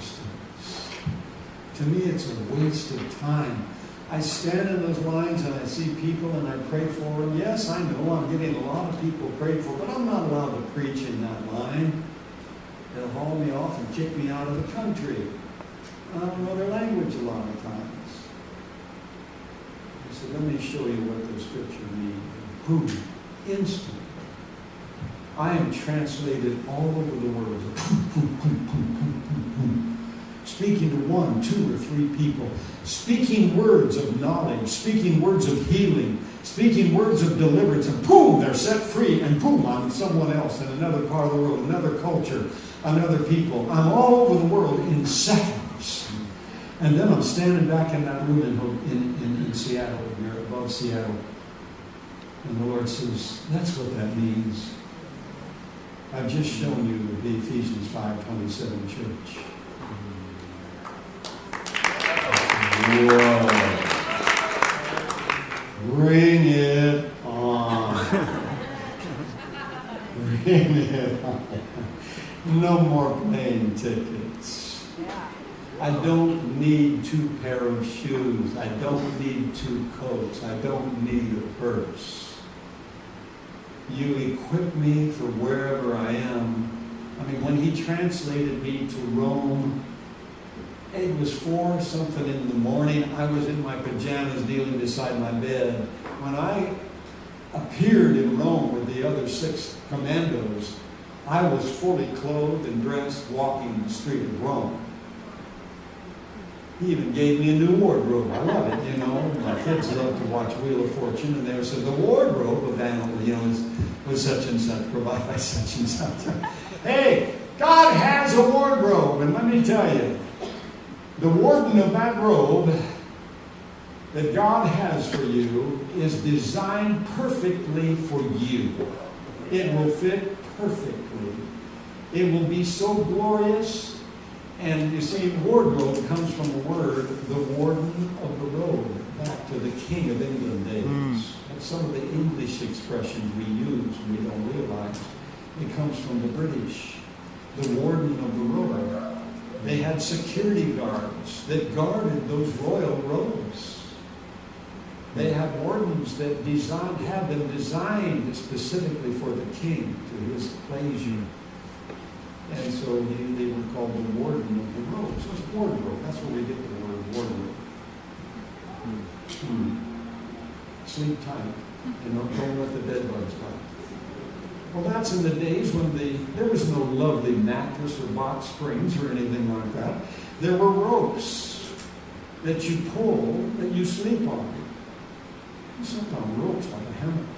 understands. To me, it's a waste of time. I stand in those lines and I see people and I pray for them. Yes, I know I'm getting a lot of people prayed for, but I'm not allowed to preach in that line. They'll haul me off and kick me out of the country. I don't know their language a lot of times. I said, let me show you what the scripture means. Boom, instantly. I am translated all over the world. Speaking to 1, 2, or 3 people. Speaking words of knowledge. Speaking words of healing. Speaking words of deliverance. And boom, they're set free. And boom, I'm someone else in another part of the world, another culture, another people. I'm all over the world in seconds. And then I'm standing back in that room in Seattle, here above Seattle. And the Lord says, that's what that means. I've just shown you the Ephesians 5:27 church. Whoa. Bring it on. Bring it on. No more plane tickets. I don't need 2 pair of shoes. I don't need 2 coats. I don't need a purse. You equip me for wherever I am. I mean, when he translated me to Rome, it was 4 something in the morning. I was in my pajamas kneeling beside my bed. When I appeared in Rome with the other 6 commandos, I was fully clothed and dressed walking the street of Rome. He even gave me a new wardrobe. I love it, you know. My kids love to watch Wheel of Fortune, and they said the wardrobe of animal, you know, was such and such, provided by such and such. Hey, God has a wardrobe, and let me tell you, the warden of that robe that God has for you is designed perfectly for you. It will fit perfectly. It will be so glorious. And you see, wardrobe comes from the word, the warden of the robe, back to the King of England days. That's some of the English expressions we use, we don't realize. It comes from the British, the warden of the robe. They had security guards that guarded those royal robes. They had wardens that had them designed specifically for the king, to his pleasure. And so they were called the warden of the robe. So it's wardrobe. That's where we get the word wardrobe. Sleep tight. And don't let the bed bugs bite. Well, that's in the days when there was no lovely mattress or box springs or anything like that. There were ropes that you pull, that you sleep on. You sleep on ropes like a hammock.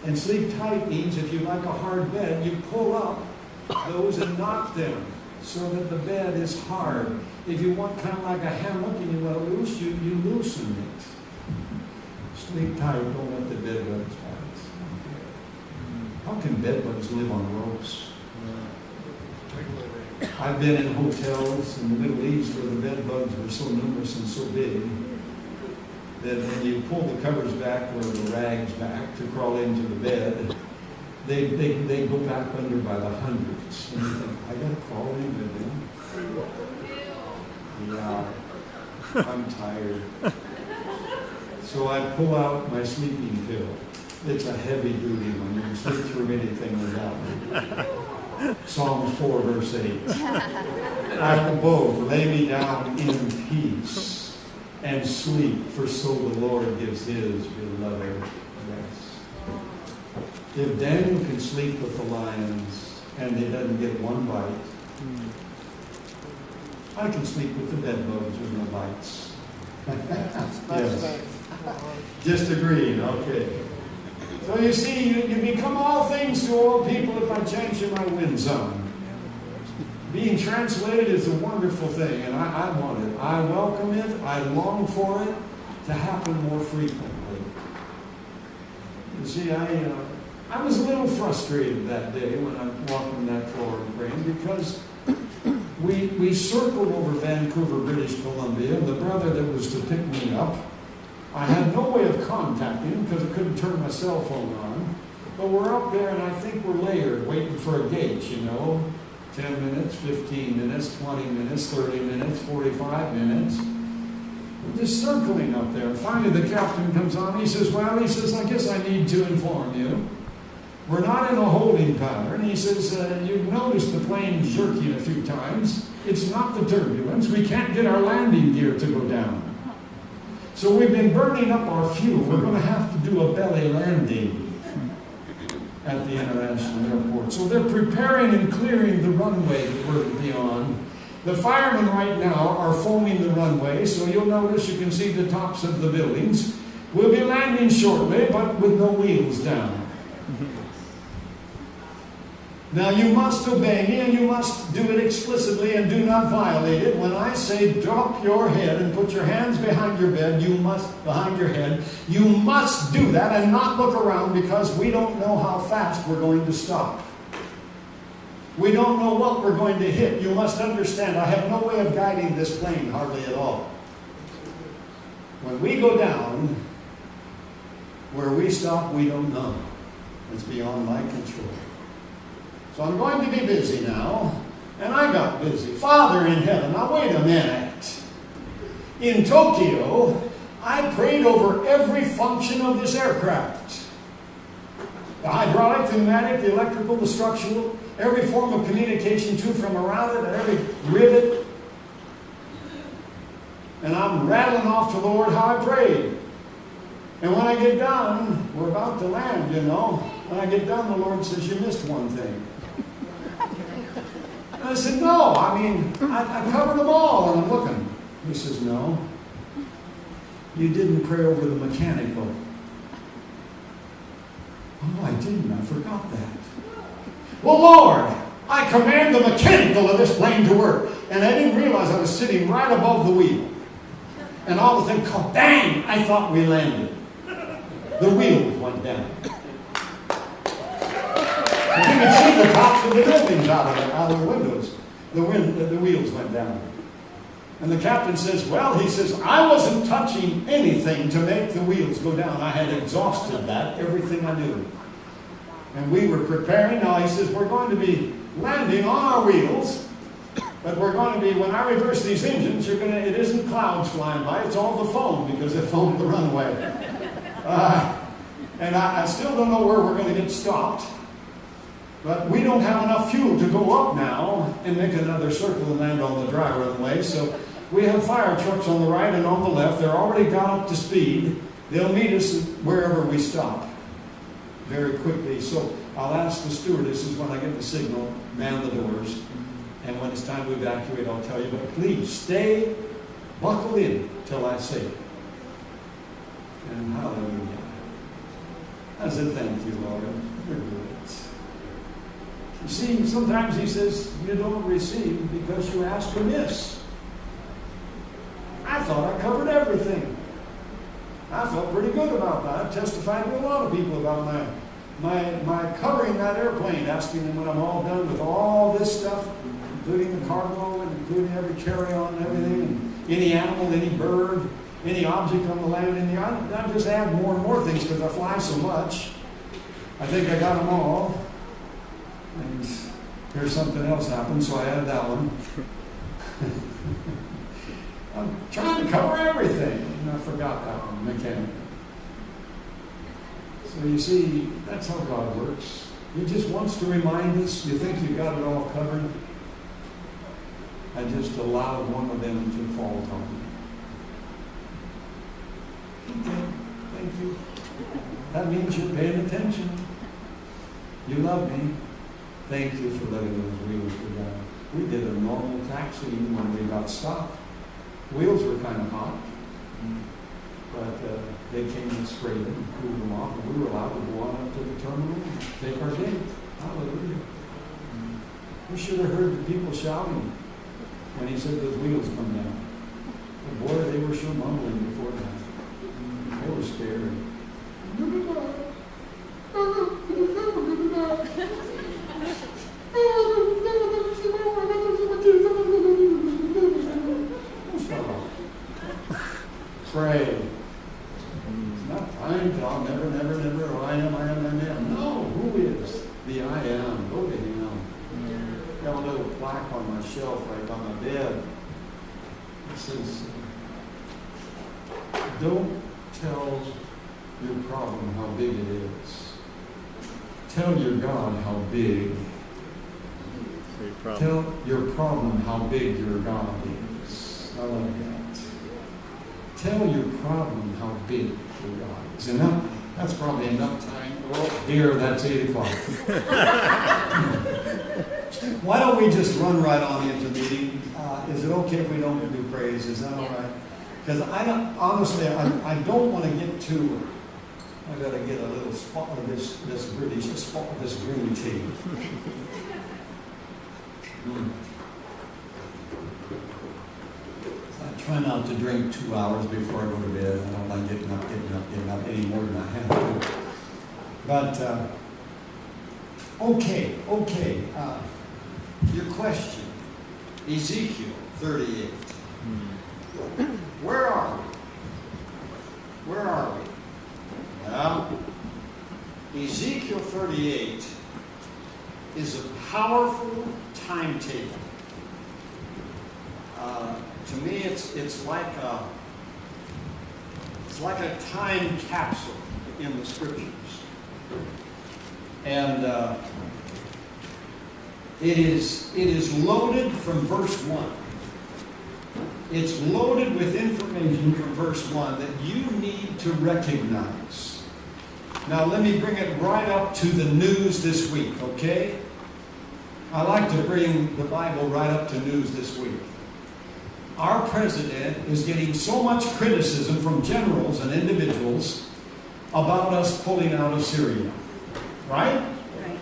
And sleep tight means if you like a hard bed, you pull up those and knock them so that the bed is hard. If you want kind of like a hammock and you want to loose, you loosen it. Sleep tight, don't let the bed bugs bite. How can bed bugs live on ropes? I've been in hotels in the Middle East where the bed bugs were so numerous and so big that when you pull the covers back or the rags back to crawl into the bed, they go back under by the hundreds. And you think, I got to crawl into them? Yeah, I'm tired. So I pull out my sleeping pill. It's a heavy duty one. You can sleep through anything without it. Psalms 4 verse 8. I will both lay me down in peace and sleep, for so the Lord gives his beloved rest. If Daniel can sleep with the lions and he doesn't get one bite, I can sleep with the bed bugs with no bites. Yes. Just agreeing, okay. So you see, you become all things to all people if I change in my wind zone. Being translated is a wonderful thing, and I want it. I welcome it. I long for it to happen more frequently. You see, I was a little frustrated that day when I walked on that floor and praying because we circled over Vancouver, British Columbia, and the brother that was to pick me up, I had no way of contacting him because I couldn't turn my cell phone on. But we're up there, and I think we're layered, waiting for a gate, 10 minutes, 15 minutes, 20 minutes, 30 minutes, 45 minutes. We're just circling up there. Finally, the captain comes on. He says, well, he says, I guess I need to inform you. We're not in a holding pattern. He says, you've noticed the plane jerking a few times. It's not the turbulence. We can't get our landing gear to go down. So we've been burning up our fuel. We're going to have to do a belly landing at the international airport. So they're preparing and clearing the runway that we're to be on. The firemen right now are foaming the runway, so you'll notice you can see the tops of the buildings. We'll be landing shortly, but with no wheels down. Now you must obey me, and you must do it explicitly and do not violate it. When I say drop your head and put your hands behind your bed, you must do that and not look around, because we don't know how fast we're going to stop. We don't know what we're going to hit. You must understand, I have no way of guiding this plane, hardly at all. When we go down, where we stop, we don't know. It's beyond my control. So I'm going to be busy now, and I got busy. Father in heaven, now wait a minute. In Tokyo, I prayed over every function of this aircraft. The hydraulic, the pneumatic, the electrical, the structural, every form of communication to from around it, every rivet. And I'm rattling off to the Lord how I prayed. And when I get done, we're about to land, you know. When I get done, the Lord says, you missed one thing. And I said, no, I covered them all, and I'm looking. He says, no, you didn't pray over the mechanical. Oh, I didn't. I forgot that. Well, Lord, I command the mechanical of this plane to work. And I didn't realize I was sitting right above the wheel. And all of a sudden, bang, I thought we landed. The wheels went down. You can see the tops of the buildings out of the windows. The wheels went down. And the captain says, well, he says, I wasn't touching anything to make the wheels go down. I had exhausted that, everything I knew. And we were preparing. Now he says, we're going to be landing on our wheels, but we're going to be, when I reverse these engines, it isn't clouds flying by, it's all the foam, because it foamed the runway. And I still don't know where we're going to get stopped. But we don't have enough fuel to go up now and make another circle and land on the dry runway. So we have fire trucks on the right and on the left. They're already gone up to speed. They'll meet us wherever we stop very quickly. So I'll ask the stewardesses when I get the signal, man the doors. And when it's time to evacuate, I'll tell you. But please stay buckled in till I say it. And hallelujah. I said, thank you, Lord. You're good. You see, sometimes he says, you don't receive because you ask amiss. I thought I covered everything. I felt pretty good about that. I've testified to a lot of people about my covering that airplane, asking them when I'm all done with all this stuff, including the cargo and including every carry-on and everything, and any animal, any bird, any object on the landing. I just add more and more things because I fly so much. I think I got them all. And here's something else happened, so I added that one. I'm trying to cover everything, and I forgot that one, mechanical. So you see, that's how God works. He just wants to remind us, you think you got it all covered? I just allowed one of them to fall on me. Okay, thank you. That means you're paying attention. You love me. Thank you for letting those wheels go down. We did a normal taxi when we got stopped. Wheels were kind of hot, but they came and sprayed them and cooled them off, and we were allowed to go on up to the terminal and take our gate. Hallelujah. We should have heard the people shouting when he said those wheels come down. But boy, they were sure mumbling before that. They were scared. Pray. It's not time to I'll never, or I am. No, who is the I am? Go to him. Hallelujah. shelf right by my bed. It says, don't tell your problem how big it is. Tell your God how big. Tell your problem how big your God is. I love that. Tell your problem how big your God is. Enough. That's probably enough time. Oh, dear, that's 8 o'clock. Why don't we just run right on into the meeting? Is it okay if we don't do praise? Is that all right? Because I don't want to get too. I got to get a little spot of this British spot of this green tea. I try not to drink 2 hours before I go to bed. I don't like getting up any more than I have to. But, okay. Your question, Ezekiel 38. Where are we? Well, Ezekiel 38 is a powerful timetable. To me, it's like a time capsule in the scriptures, and it is loaded from verse 1. It's loaded with information from verse 1 that you need to recognize. Now, let me bring it right up to the news this week, okay? I like to bring the Bible right up to news this week. Our president is getting so much criticism from generals and individuals about us pulling out of Syria. Right? Right.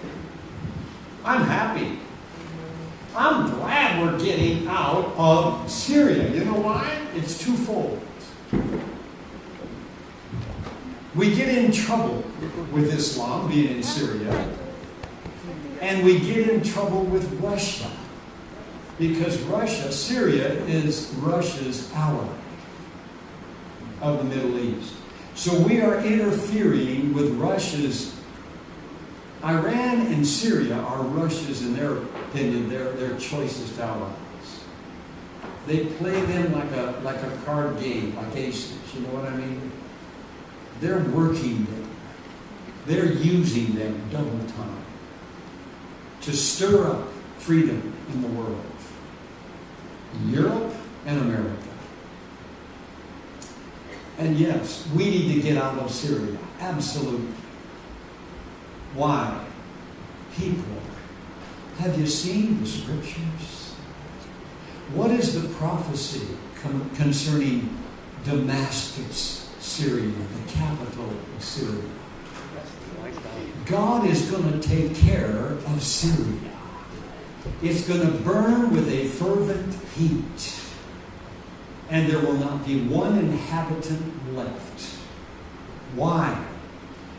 I'm happy. I'm glad we're getting out of Syria. You know why? It's twofold. We get in trouble with Islam being in Syria, and we get in trouble with Russia, because Syria is Russia's ally of the Middle East. So we are interfering with Iran and Syria are Russia's, in their opinion, their choicest allies. They play them like a card game, like aces. You know what I mean? They're working them. They're using them double time to stir up freedom in the world. Europe and America. And yes, we need to get out of Syria. Absolutely. Why? People, have you seen the scriptures? What is the prophecy concerning Damascus, Syria, the capital of Syria? God is going to take care of Syria. It's going to burn with a fervent heat, and there will not be one inhabitant left. Why?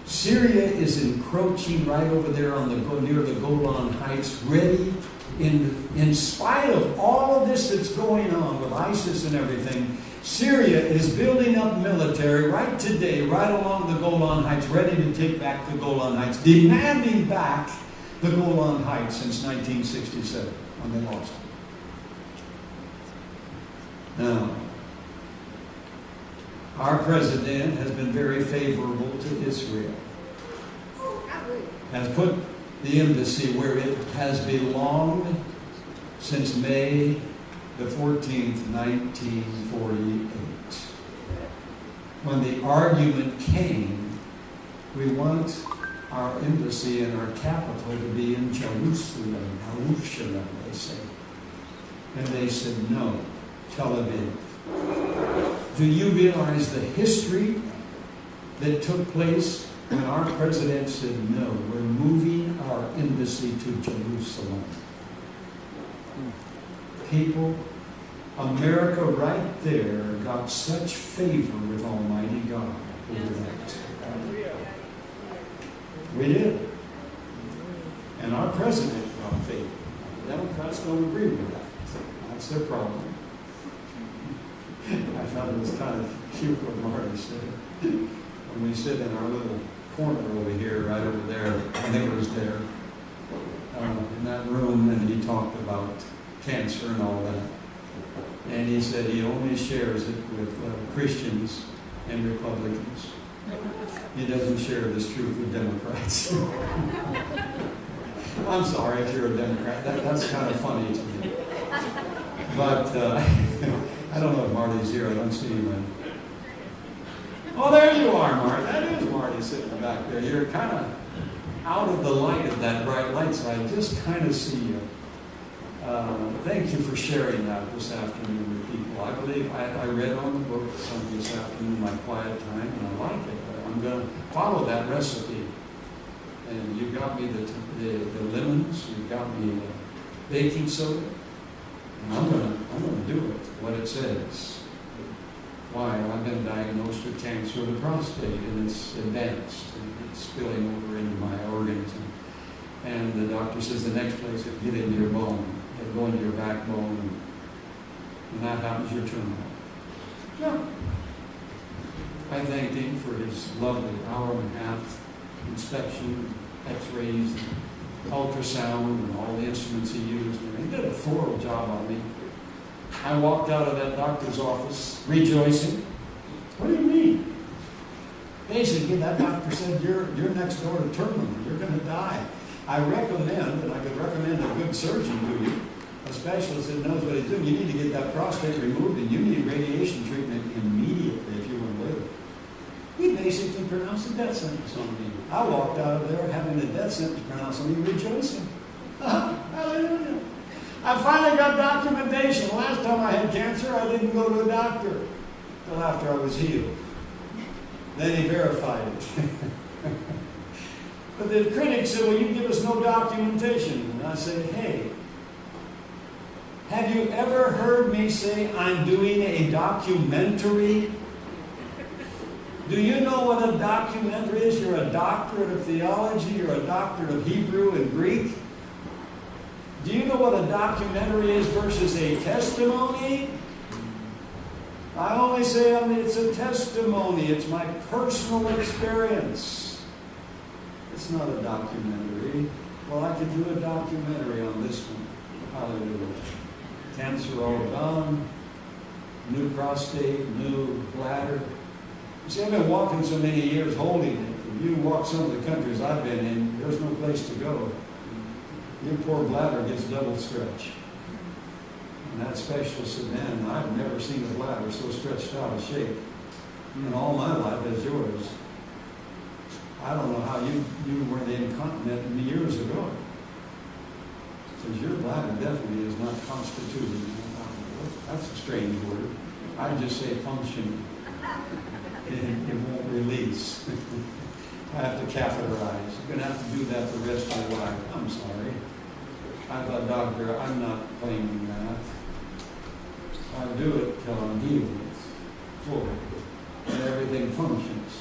Syria is encroaching right over there near the Golan Heights, ready, in spite of all of this that's going on with ISIS and everything. Syria is building up military right today, right along the Golan Heights, ready to take back the Golan Heights, demanding back the Golan Heights since 1967, when they lost it. Now, our president has been very favorable to Israel. Has put the embassy where it has belonged since May the 14th, 1948. When the argument came, we want our embassy and our capital to be in Jerusalem, they say. And they said, no, Tel Aviv. Do you realize the history that took place when our president said, no, we're moving our embassy to Jerusalem? People, America right there got such favor with Almighty God over that. We did. And our president got favor. The Democrats don't agree with that. That's their problem. I thought it was kind of cute what Marty said. When we sit in our little corner over here, right over there, I think it was there, in that room, and he talked about cancer and all that. And he said he only shares it with Christians and Republicans. He doesn't share this truth with Democrats. I'm sorry if you're a Democrat. That's kind of funny to me. But I don't know if Marty's here. I don't see him. Oh, there you are, Marty. That is Marty sitting back there. You're kind of out of the light of that bright light, so I just kind of see you. Thank you for sharing that this afternoon with people. I believe I read on the book some this afternoon in my quiet time, and I like it. I'm going to follow that recipe. And you got me the lemons, you got me baking soda, and I'm gonna do it. What it says. Why? I've been diagnosed with cancer of the prostate, and it's advanced, and it's spilling over into my organs. And the doctor says the next place it get into your bone, it go into your backbone, and that happens, you're terminal. Yeah. I thanked him for his lovely hour and a half inspection, x-rays, ultrasound, and all the instruments he used. And he did a thorough job on me. I walked out of that doctor's office rejoicing. What do you mean? Basically, that doctor said, you're next door to terminal. You're going to die. I recommend, and I could recommend a good surgeon to you, a specialist that knows what he's doing. You need to get that prostate removed, and you need radiation treatment immediately if you want to live. He basically pronounced a death sentence on me. I walked out of there having a death sentence pronounced on me, rejoicing. Hallelujah. I finally got documentation. The last time I had cancer, I didn't go to a doctor until after I was healed. Then he verified it. But the critics said, well, you give us no documentation. And I said, hey, have you ever heard me say I'm doing a documentary? Do you know what a documentary is? You're a doctorate of theology. You're a doctorate of Hebrew and Greek. Do you know what a documentary is versus a testimony? I only say it's a testimony. It's my personal experience. It's not a documentary. Well, I could do a documentary on this one. Hallelujah. Cancer all gone. New prostate, new bladder. You see, I've been walking so many years holding it. If you walk some of the countries I've been in, there's no place to go. Your poor bladder gets double stretch. And that specialist said, man, I've never seen a bladder so stretched out of shape in all my life as yours. I don't know how you were the incontinent years ago. Because your bladder definitely is not constituted. That's a strange word. I just say functioning. It won't release. I have to catheterize. You're going to have to do that the rest of your life. I'm sorry. I thought, doctor, I'm not claiming that. I do it till I'm healed fully. And everything functions.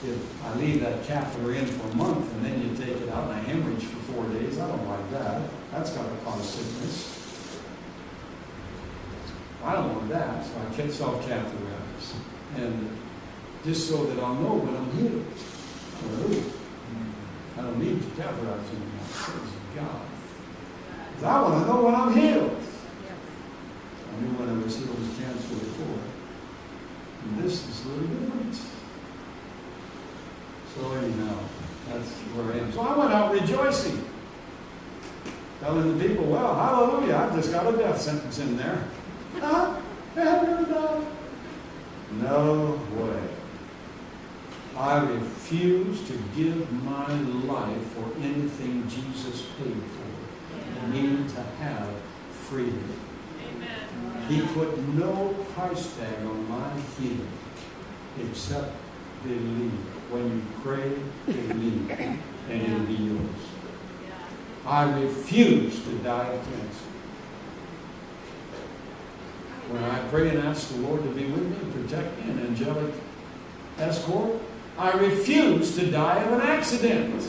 If I leave that catheter in for a month and then you take it out and I hemorrhage for 4 days, I don't like that. That's got to cause sickness. I don't want that, so I get self-catheterize. And just so that I'll know when I'm healed. I don't need to catheterize anymore. Praise God. Because I want to know when I'm healed. I knew when I was healed with cancer before. And this is a little different. So anyhow, that's where I am. So I went out rejoicing. Telling the people, well, hallelujah, I've just got a death sentence in there. No way. I refuse to give my life for anything Jesus paid for. I need to have freedom. Amen. He put no price tag on my healing except believe. When you pray, believe, and it'll be yours. I refuse to die of cancer. When I pray and ask the Lord to be with me, protect me, an angelic escort, I refuse to die of an accident.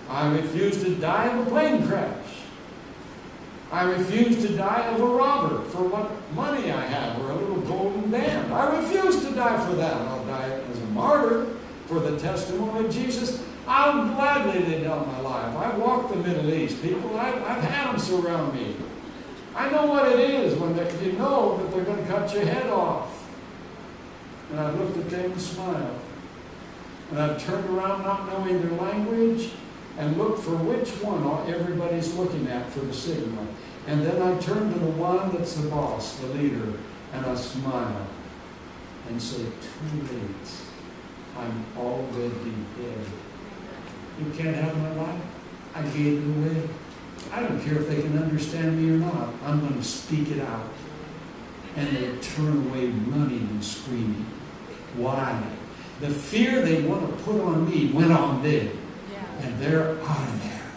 I refuse to die of a plane crash. I refuse to die of a robber for what money I have or a little golden band. I refuse to die for that. I'll die as a martyr for the testimony of Jesus. I'll gladly lay down my life. I've walked the Middle East, people. I've had them surround me. I know what it is when you know that they're going to cut your head off. And I've looked at them and smiled. And I've turned around not knowing their language and looked for which one everybody's looking at for the signal. And then I turn to the one that's the boss, the leader, and I smile and say, too late. I'm already dead. You can't have my life? I gave it away. I don't care if they can understand me or not. I'm going to speak it out. And they turn away running and screaming. Why? The fear they want to put on me went on them. Yeah. And they're out of there.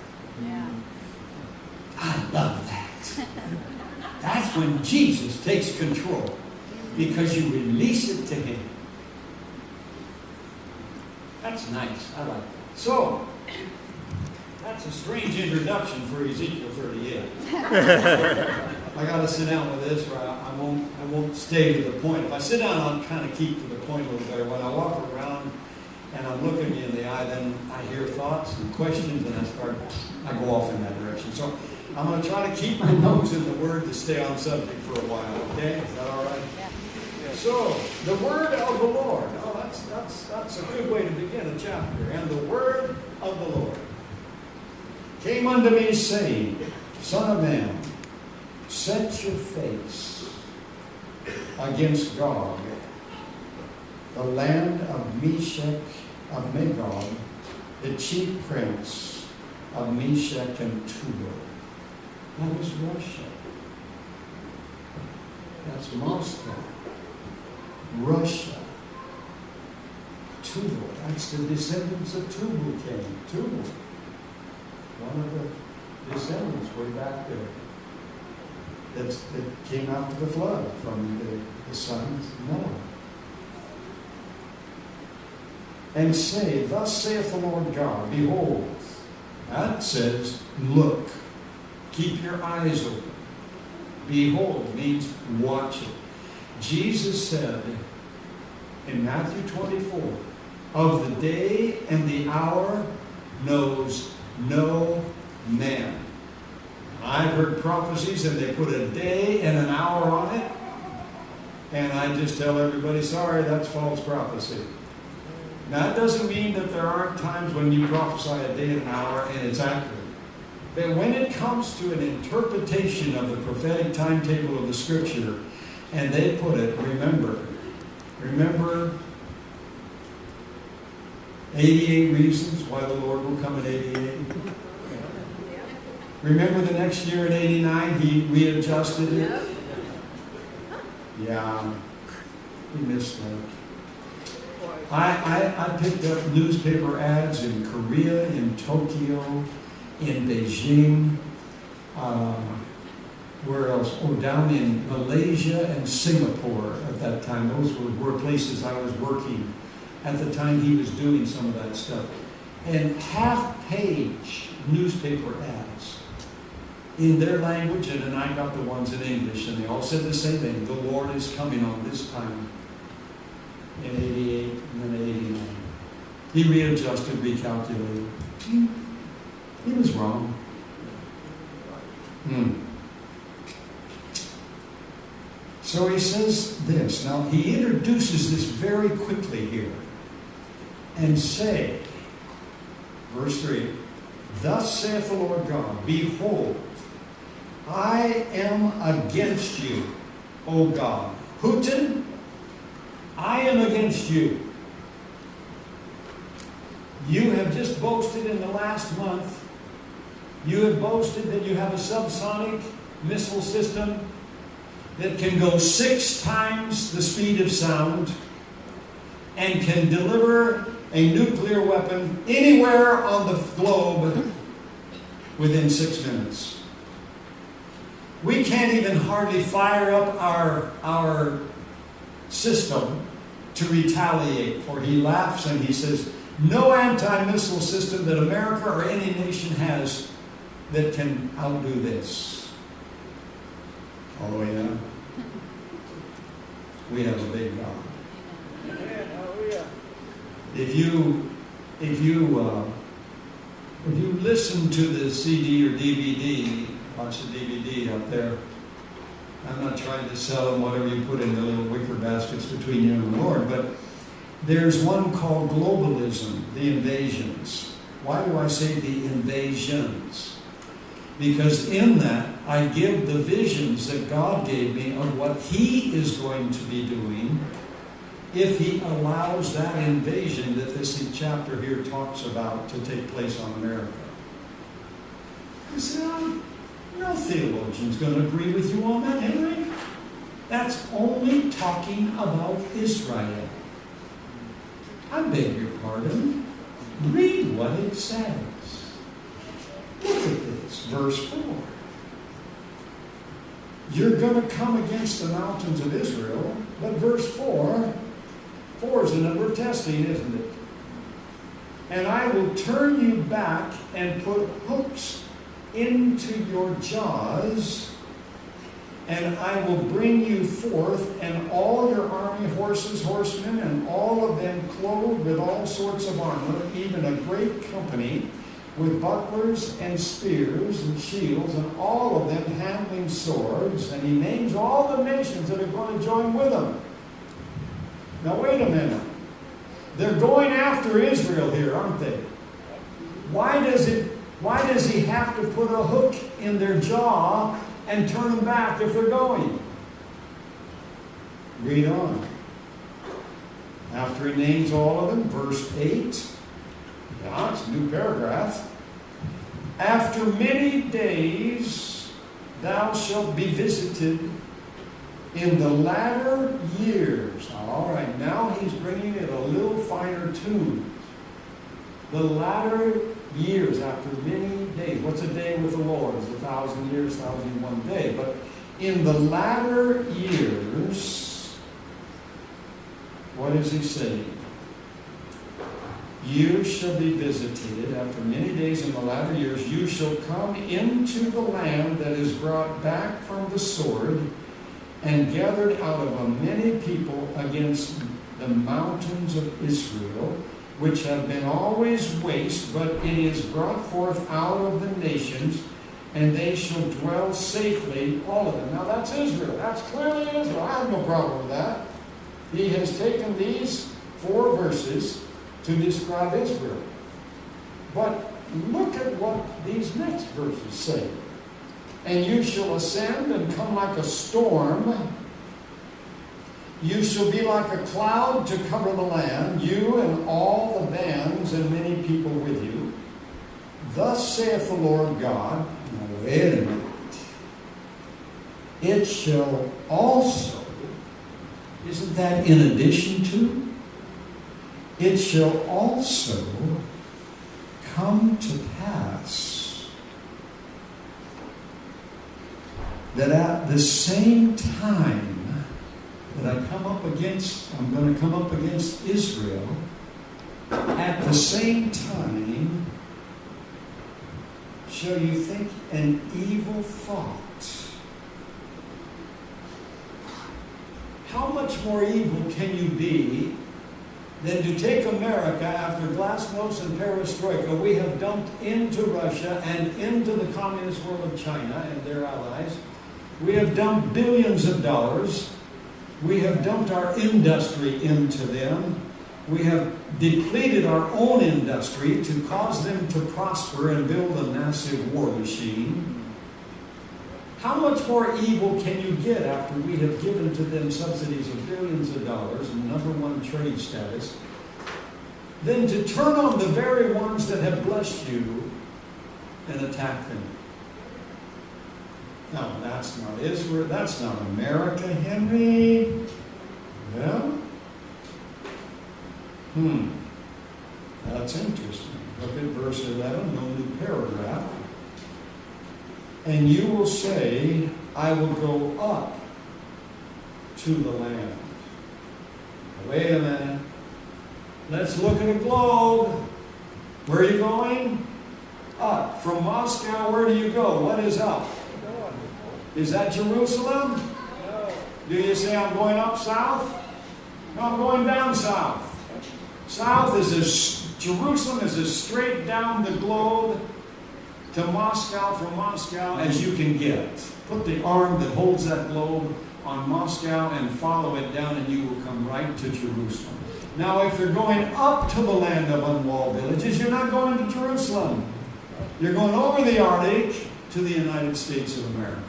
Yeah. I love that. That's when Jesus takes control. Because you release it to Him. That's nice. I like that. So, that's a strange introduction for Ezekiel 38. I got to sit down with this, or I won't stay to the point. If I sit down, I'll kind of keep to the point a little better. When I walk around and I'm looking you in the eye, then I hear thoughts and questions, and I go off in that direction. So I'm going to try to keep my nose in the Word to stay on subject for a while. Okay, is that all right? Yeah. So the Word of the Lord. Oh, that's a good way to begin a chapter. And the Word of the Lord came unto me, saying, Son of man, set your face against Gog, the land of Meshech, of Magog, the chief prince of Meshech and Tubal. That was Russia. That's Moscow. Russia. Tubal. That's the descendants of Tubal came. Tubal. One of the descendants way back there. That came after the flood from the sons of Noah. And say, Thus saith the Lord God, Behold. That says, look. Keep your eyes open. Behold means watch it. Jesus said in Matthew 24, Of the day and the hour knows no man. I've heard prophecies and they put a day and an hour on it. And I just tell everybody, sorry, that's false prophecy. Now, that doesn't mean that there aren't times when you prophesy a day and an hour and it's accurate. But when it comes to an interpretation of the prophetic timetable of the Scripture, and they put it, remember 88 reasons why the Lord will come in 88. Remember the next year in 89, He readjusted it? Yeah, He missed that. I picked up newspaper ads in Korea, in Tokyo, in Beijing, where else? Oh, down in Malaysia and Singapore at that time. Those were places I was working at the time He was doing some of that stuff. And half-page newspaper ads in their language, and then I got the ones in English, and they all said the same thing. The Lord is coming on this time in 88 and then 89. He readjusted, recalculated. He was wrong. So he says this. Now, he introduces this very quickly here. And say, verse 3, Thus saith the Lord God, Behold, I am against you, O God. Putin, I am against you. You have just boasted in the last month, you have boasted that you have a subsonic missile system that can go 6 times the speed of sound and can deliver a nuclear weapon anywhere on the globe within 6 minutes. We can't even hardly fire up our system to retaliate, for he laughs and he says, no anti-missile system that America or any nation has that can outdo this. Oh yeah. We have a big God. If you listen to the CD or DVD, watch the DVD up there. I'm not trying to sell them whatever you put in the little wicker baskets between you and the Lord, but there's one called globalism, the invasions. Why do I say the invasions? Because in that, I give the visions that God gave me of what He is going to be doing if He allows that invasion that this chapter here talks about to take place on America. You say, no theologian's going to agree with you on that, Henry. That's only talking about Israel. I beg your pardon. Read what it says. Look at this, verse 4. You're going to come against the mountains of Israel, but verse 4 is the number of testing, isn't it? And I will turn you back and put hooks into your jaws, and I will bring you forth, and all your army, horses, horsemen, and all of them clothed with all sorts of armor, even a great company, with bucklers and spears and shields, and all of them handling swords. And he names all the nations that are going to join with them. Now wait a minute. They're going after Israel here, aren't they? Why does he have to put a hook in their jaw and turn them back if they're going? Read on. After he names all of them, verse 8. Yeah, it's a new paragraph. After many days thou shalt be visited in the latter years. All right, now he's bringing it a little finer tune. The latter years, after many days. What's a day with the Lord? It's 1,000 years, 1,001 day. But in the latter years, what is he saying? You shall be visited after many days in the latter years. You shall come into the land that is brought back from the sword and gathered out of a many people against the mountains of Israel, which have been always waste, but it is brought forth out of the nations, and they shall dwell safely, all of them. Now that's Israel. That's clearly Israel. I have no problem with that. He has taken these 4 verses to describe Israel. But look at what these next verses say. And you shall ascend and come like a storm. You shall be like a cloud to cover the land, you and all the bands and many people with you. Thus saith the Lord God. Now wait a minute. It shall also, isn't that in addition to? It shall also come to pass that at the same time that I'm going to come up against Israel, at the same time shall you think an evil thought. How much more evil can you be than to take America after glasnost and perestroika we have dumped into Russia and into the communist world of China and their allies? We have dumped billions of dollars. We have dumped our industry into them. We have depleted our own industry to cause them to prosper and build a massive war machine. How much more evil can you get after we have given to them subsidies of billions of dollars and #1 trade status than to turn on the very ones that have blessed you and attack them? No, that's not Israel. That's not America, Henry. Yeah? That's interesting. Look at verse 11, no new paragraph. And you will say, I will go up to the land. Wait a minute. Let's look at a globe. Where are you going? Up. From Moscow, where do you go? What is up? Is that Jerusalem? No. Do you say, I'm going up south? No, I'm going down south. South is Jerusalem is as straight down the globe to Moscow, from Moscow as you can get. Put the arm that holds that globe on Moscow and follow it down, and you will come right to Jerusalem. Now, if you're going up to the land of unwalled villages, you're not going to Jerusalem. You're going over the Arctic to the United States of America.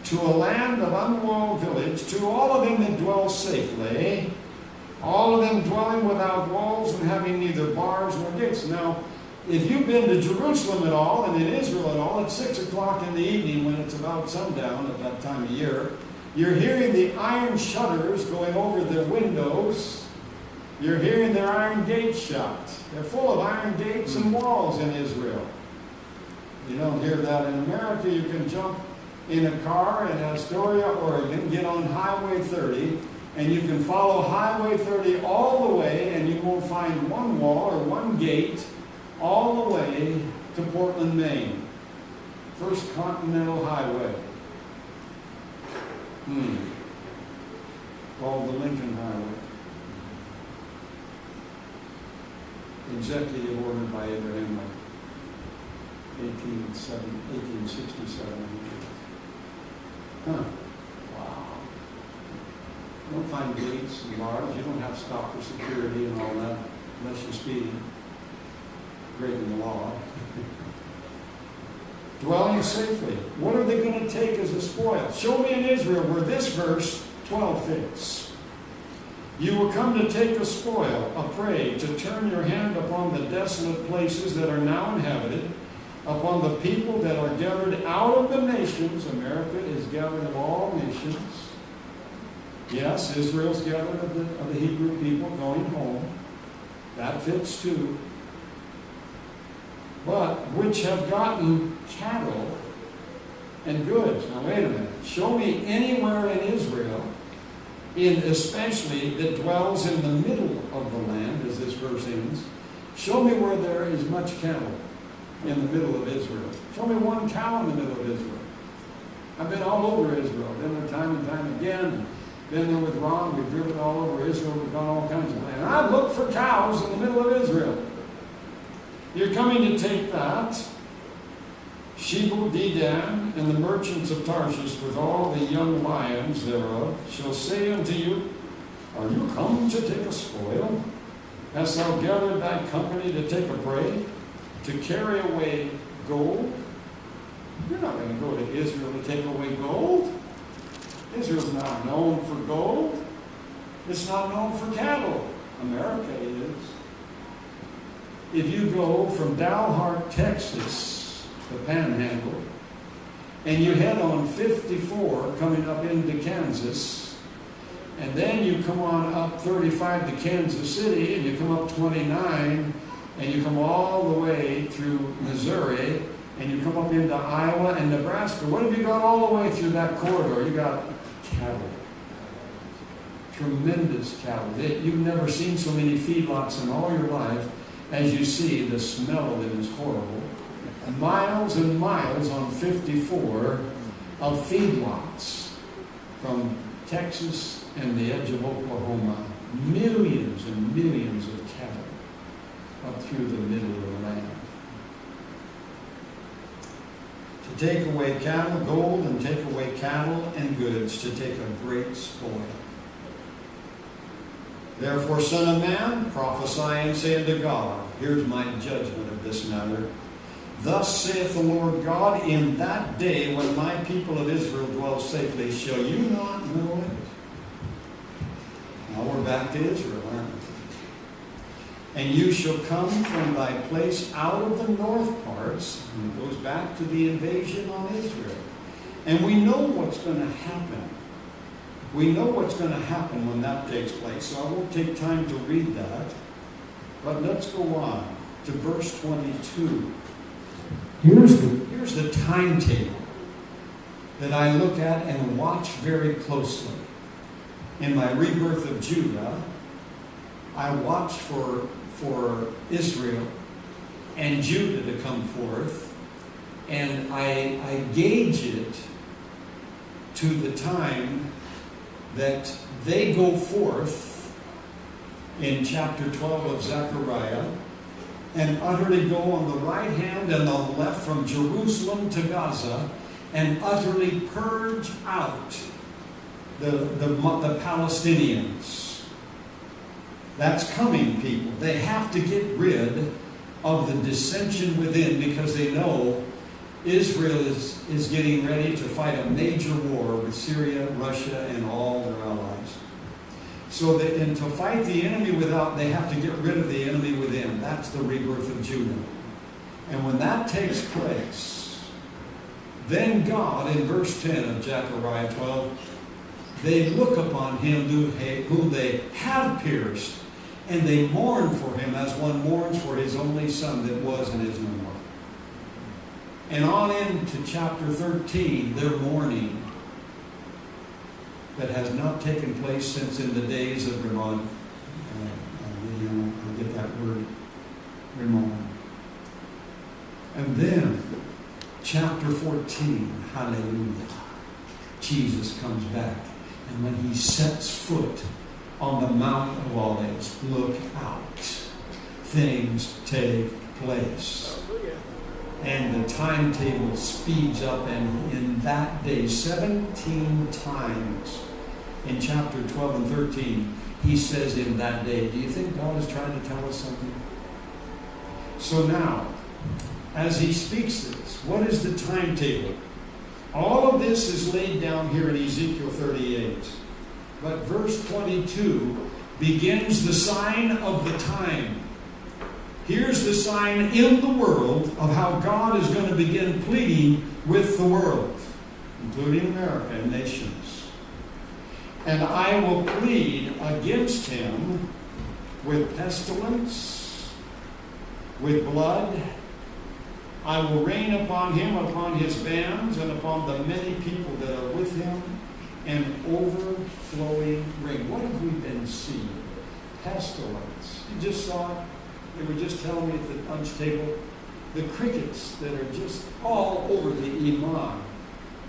To a land of unwalled village, to all of them that dwell safely, all of them dwelling without walls and having neither bars nor gates. Now, if you've been to Jerusalem at all, and in Israel at all, at 6 o'clock in the evening when it's about sundown at that time of year, you're hearing the iron shutters going over the windows. You're hearing their iron gates shut. They're full of iron gates and walls in Israel. You don't hear that in America. You can jump in a car in Astoria, Oregon, get on Highway 30, and you can follow Highway 30 all the way, and you won't find one wall or one gate all the way to Portland, Maine. First Continental Highway. Called the Lincoln Highway. Executive order by Abraham Lincoln. 1867. Wow. You don't find gates and bars. You don't have to stop for security and all that unless you're speeding. Breaking the law. Dwelling safely. What are they going to take as a spoil? Show me in Israel where this verse 12 fits. You will come to take a spoil, a prey, to turn your hand upon the desolate places that are now inhabited, upon the people that are gathered out of the nations. America is gathered of all nations. Yes, Israel's gathered of the Hebrew people going home. That fits too. But which have gotten cattle and goods. Now wait a minute. Show me anywhere in Israel, especially that dwells in the middle of the land, as this verse ends. Show me where there is much cattle in the middle of Israel. Show me one cow in the middle of Israel. I've been all over Israel. Been there time and time again. Been there with Ron. We've driven all over Israel. We've gone all kinds of land. I've looked for cows in the middle of Israel. You're coming to take that. Sheba, Dedan, and the merchants of Tarshish with all the young lions thereof shall say unto you, Are you come to take a spoil? Hast thou gathered thy company to take a prey, to carry away gold? You're not going to go to Israel to take away gold. Israel's not known for gold. It's not known for cattle. America is. If you go from Dalhart, Texas, the Panhandle, and you head on 54 coming up into Kansas, and then you come on up 35 to Kansas City, and you come up 29, and you come all the way through Missouri, and you come up into Iowa and Nebraska. What have you got all the way through that corridor? You got cattle. Tremendous cattle. You've never seen so many feedlots in all your life as you see. The smell of it is horrible. Miles and miles on 54 of feedlots from Texas and the edge of Oklahoma. Millions and millions of cattle up through the middle of the land. To take away cattle, gold, and take away cattle and goods, to take a great spoil. Therefore, son of man, prophesy and say unto God, here's my judgment of this matter. Thus saith the Lord God, in that day when my people of Israel dwell safely, shall you not know it? Now we're back to Israel, aren't we? And you shall come from thy place out of the north parts, and it goes back to the invasion on Israel. And we know what's going to happen. We know what's going to happen when that takes place. So I won't take time to read that. But let's go on to verse 22. Here's the timetable that I look at and watch very closely. In my rebirth of Judah, I watch for Israel and Judah to come forth, and I gauge it to the time that they go forth in chapter 12 of Zechariah, and utterly go on the right hand and the left from Jerusalem to Gaza, and utterly purge out the Palestinians. That's coming, people. They have to get rid of the dissension within, because they know Israel is getting ready to fight a major war with Syria, Russia, and all their allies. So that, and to fight the enemy without, they have to get rid of the enemy within. That's the rebirth of Judah. And when that takes place, then God, in verse 10 of Zechariah 12, they look upon him whom they have pierced, and they mourn for him as one mourns for his only son that was and is no more. And on into chapter 13, they're mourning that has not taken place since in the days of Ramon. I get that word, Ramon. And then, chapter 14, hallelujah, Jesus comes back. And when he sets foot on the Mount of Olives, look out. Things take place. And the timetable speeds up, and in that day, 17 times in chapter 12 and 13, he says in that day. Do you think God is trying to tell us something? So now, as he speaks this, what is the timetable? All of this is laid down here in Ezekiel 38. But verse 22 begins the sign of the time. Here's the sign in the world of how God is going to begin pleading with the world, including America and nations. And I will plead against him with pestilence, with blood. I will rain upon him, upon his bands, and upon the many people that are with him, an overflowing rain. What have we been seeing? Pestilence. You just saw it. They were just telling me at the lunch table, the crickets that are just all over the imam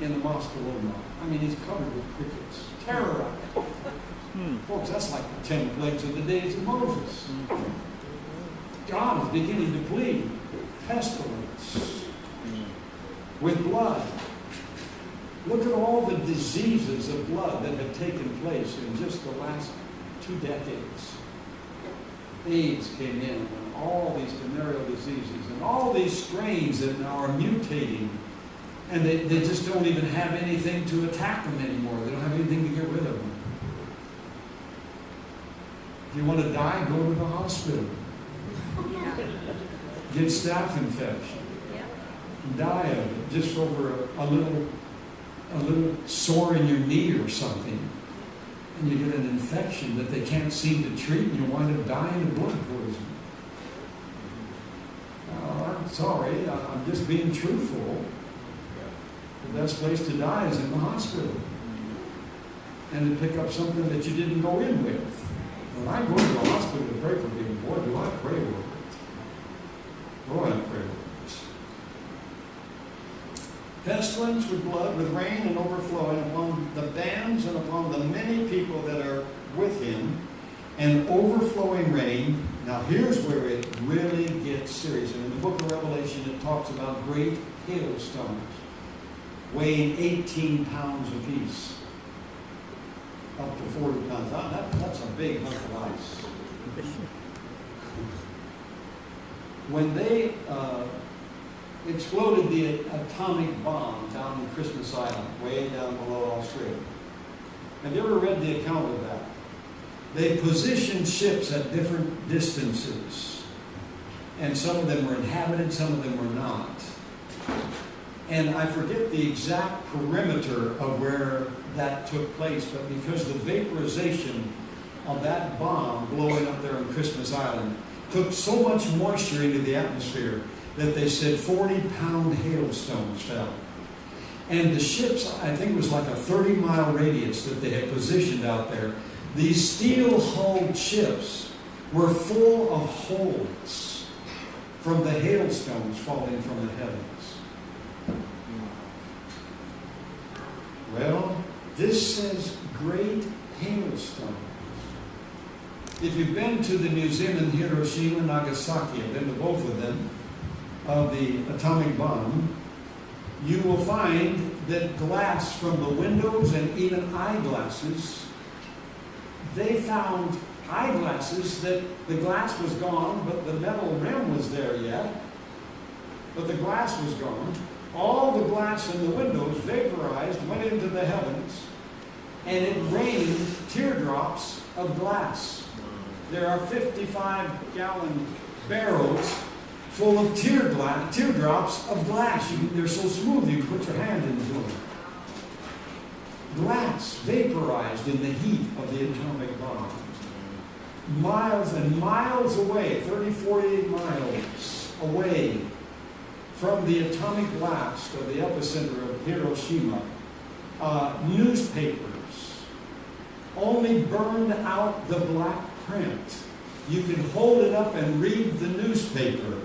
in the Mosque of Omar. I mean, he's covered with crickets. Terrorized. Folks, that's like the 10 plagues of the days of Moses. God is beginning to plead. Pestilence. With blood. Look at all the diseases of blood that have taken place in just the last 2 decades. AIDS came in, and all these venereal diseases, and all these strains that now are mutating, and they just don't even have anything to attack them anymore. They don't have anything to get rid of them. If you want to die, go to the hospital. Get staph infection. Die of it just over a little sore in your knee or something. And you get an infection that they can't seem to treat, and you wind up dying of blood poisoning. I'm sorry, I'm just being truthful. The best place to die is in the hospital. And to pick up something that you didn't go in with. When I go to the hospital to pray for people, boy, do I pray over it. Boy, I pray over it. Pestilence with blood, with rain and overflowing upon the bands and upon the many people that are with him, and overflowing rain. Now here's where it really gets serious. And in the book of Revelation, it talks about great hailstones weighing 18 pounds apiece, up to 40 pounds. That's a big hunk of ice. When they exploded the atomic bomb down in Christmas Island, way down below Australia. Have you ever read the account of that? They positioned ships at different distances. And some of them were inhabited, some of them were not. And I forget the exact perimeter of where that took place, but because the vaporization of that bomb blowing up there on Christmas Island took so much moisture into the atmosphere that they said 40-pound hailstones fell. And the ships, I think it was like a 30-mile radius that they had positioned out there. These steel-hulled ships were full of holes from the hailstones falling from the heavens. Well, this says great hailstones. If you've been to the museum in Hiroshima and Nagasaki, I've been to both of them, of the atomic bomb, you will find that glass from the windows and even eyeglasses, they found eyeglasses that the glass was gone, but the metal rim was there yet, but the glass was gone. All the glass in the windows vaporized, went into the heavens, and it rained teardrops of glass. There are 55-gallon barrels full of teardrops of glass. They're so smooth you can put your hand into them. Glass vaporized in the heat of the atomic bomb. Miles and miles away, 30, 48 miles away from the atomic blast of the epicenter of Hiroshima, newspapers only burned out the black print. You could hold it up and read the newspaper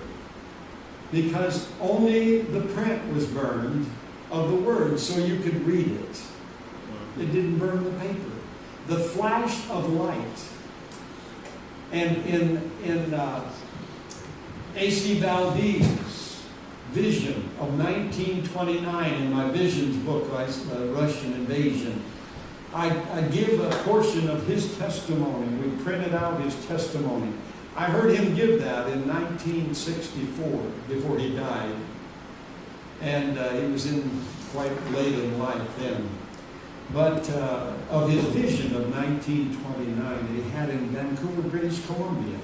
because only the print was burned of the words so you could read it. It didn't burn the paper. The flash of light. And in A.C. Valdez's vision of 1929 in my visions book, Russian Invasion, I give a portion of his testimony. We printed out his testimony. I heard him give that in 1964, before he died. And he was in quite late in life then. But of his vision of 1929 that he had in Vancouver, British Columbia,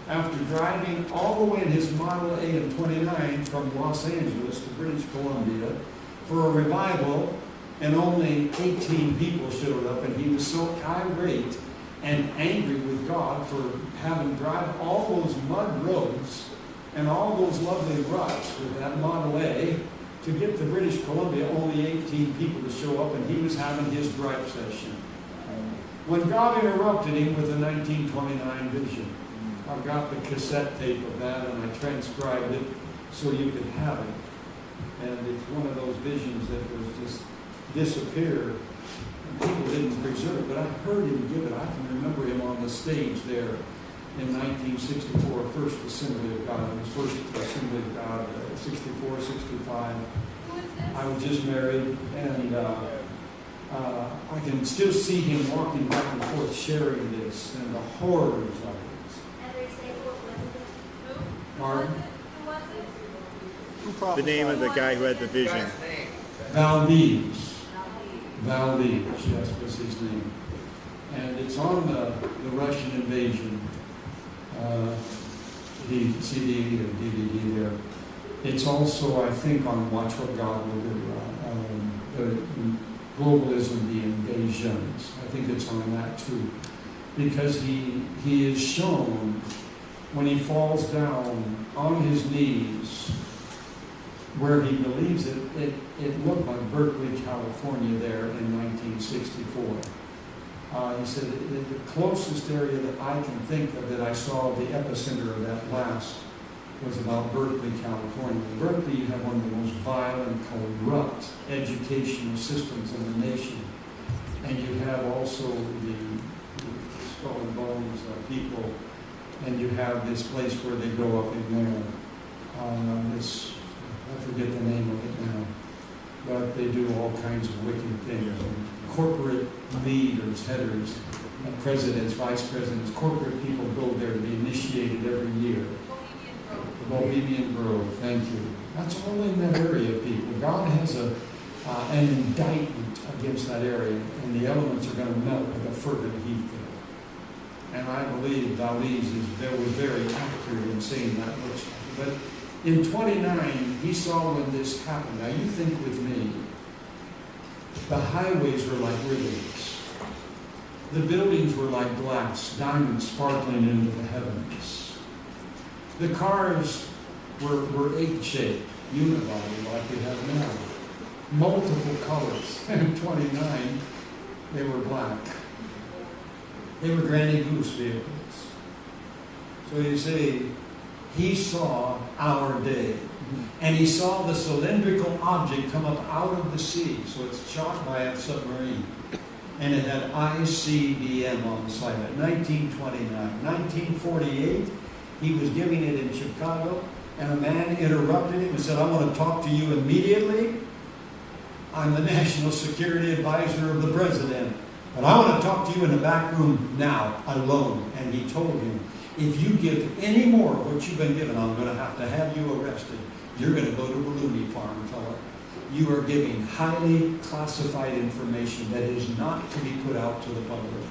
after driving all the way in his Model A in 29 from Los Angeles to British Columbia for a revival, and only 18 people showed up, and he was so irate and angry with God for having driven all those mud roads and all those lovely ruts with that Model A to get to British Columbia, only 18 people to show up, and he was having his gripe session. When God interrupted him with the 1929 vision, I've got the cassette tape of that, and I transcribed it so you could have it. And it's one of those visions that was just disappeared. And people didn't preserve it, but I heard him give it. I can remember him on the stage there in 1964, First Assembly of God. It was First Assembly of God, 64, 65. I was just married, and I can still see him walking back and forth sharing this and the horrors of it. Martin? The name of the guy who had the vision. Valdez. Valdez, yes, was his name. And it's on the Russian Invasion CD or DVD there. It's also, I think, on Watch What God Will Do, Globalism, the Invasions. I think it's on that too. Because he is shown when he falls down on his knees where he believes it looked like Berkeley, California there in 1964. He said the closest area that I can think of that I saw the epicenter of that blast was about Berkeley, California. In Berkeley, you have one of the most violent, corrupt educational systems in the nation. And you have also the skull and bones people, and you have this place where they go up in there. I forget the name of it now, but they do all kinds of wicked things. Corporate leaders, headers, presidents, vice presidents, corporate people go there to be initiated every year. The Bohemian Grove, thank you. That's all in that area, people. God has an indictment against that area, and the elements are going to melt with a fervent heat there. And I believe Valdez was very accurate in saying that. But in 29, he saw when this happened. Now you think with me, the highways were like rivers. The buildings were like glass, diamonds sparkling into the heavens. The cars were egg-shaped, unibody like we have now. Multiple colors. In 29, they were black. They were Granny Goose vehicles. So you see, he saw our day. And he saw the cylindrical object come up out of the sea. So it's shot by a submarine. and it had ICBM on the side of it. 1929. 1948, he was giving it in Chicago, and a man interrupted him and said, I want to talk to you immediately. I'm the National Security Advisor of the President, but I want to talk to you in the back room now, alone. And he told him, if you give any more of what you've been given, I'm going to have you arrested. You're going to go to a Ballooney Farm, fella. You are giving highly classified information that is not to be put out to the public.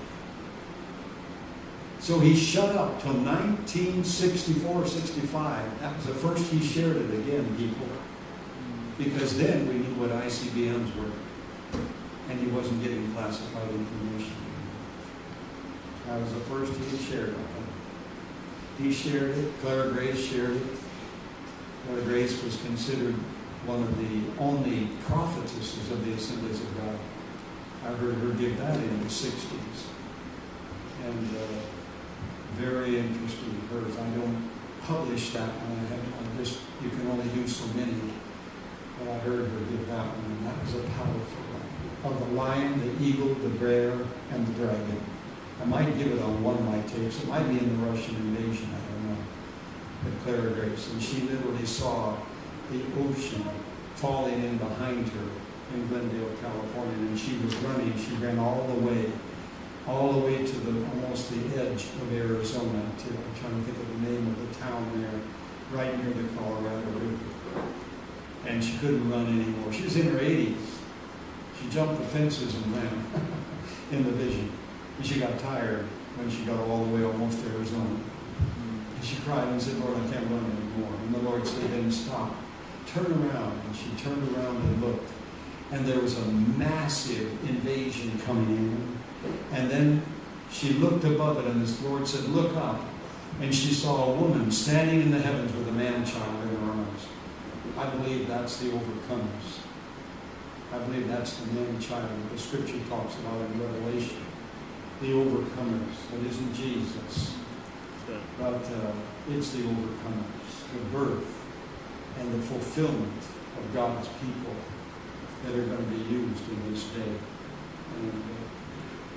So he shut up till 1964, 65. That was the first he shared it again, people. Because then we knew what ICBMs were. And he wasn't getting classified information. That was the first he shared it. He shared it. Clara Grace shared it. Clara Grace was considered one of the only prophetesses of the Assemblies of God. I heard her give that in the 60s. And very interesting hers. I don't publish that one. You can only do so many. But I heard her give that one, and that was a powerful one. Of the lion, the eagle, the bear, and the dragon. I might give it on one of my tapes. It might be in the Russian invasion, I don't know. But Clara Grace. And she literally saw the ocean falling in behind her in Glendale, California. And she was running. She ran all the way to almost the edge of Arizona. I'm trying to think of the name of the town there, right near the Colorado River. And she couldn't run anymore. She was in her 80s. She jumped the fences and ran in the vision. And she got tired when she got all the way almost to Arizona. And she cried and said, Lord, I can't run anymore. And the Lord said, then stop. Turn around. And she turned around and looked. And there was a massive invasion coming in. And then she looked above it, and the Lord said, look up. And she saw a woman standing in the heavens with a man-child in her arms. I believe that's the overcomers. I believe that's the man-child the Scripture talks about in Revelation. The overcomers. It isn't Jesus. But it's the overcomers. The birth and the fulfillment of God's people that are going to be used in this day. And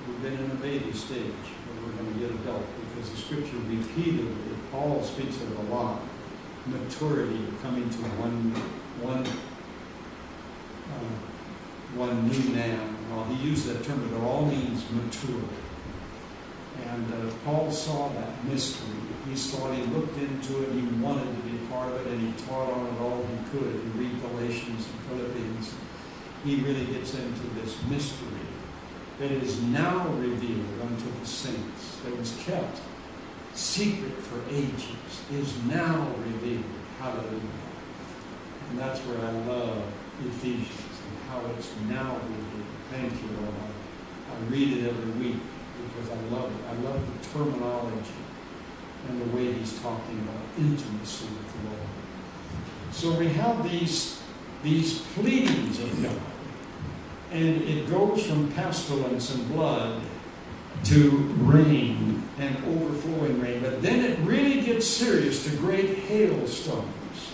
we've been in a baby stage, but we're going to get adult because the Scripture repeatedly, Paul speaks of it a lot, maturity, coming to one new man. Well, he used that term, but it all means mature. And Paul saw that mystery. He saw it, he looked into it, he wanted to be part of it, and he taught on it all he could. You read Galatians and Philippians. He really gets into this mystery that is now revealed unto the saints, that was kept secret for ages, is now revealed. Hallelujah. And that's where I love Ephesians and how it's now revealed. Thank you, Lord. I read it every week because I love it. I love the terminology and the way he's talking about intimacy with the Lord. So we have these pleadings of God. And it goes from pestilence and blood to rain and overflowing rain. But then it really gets serious to great hailstones.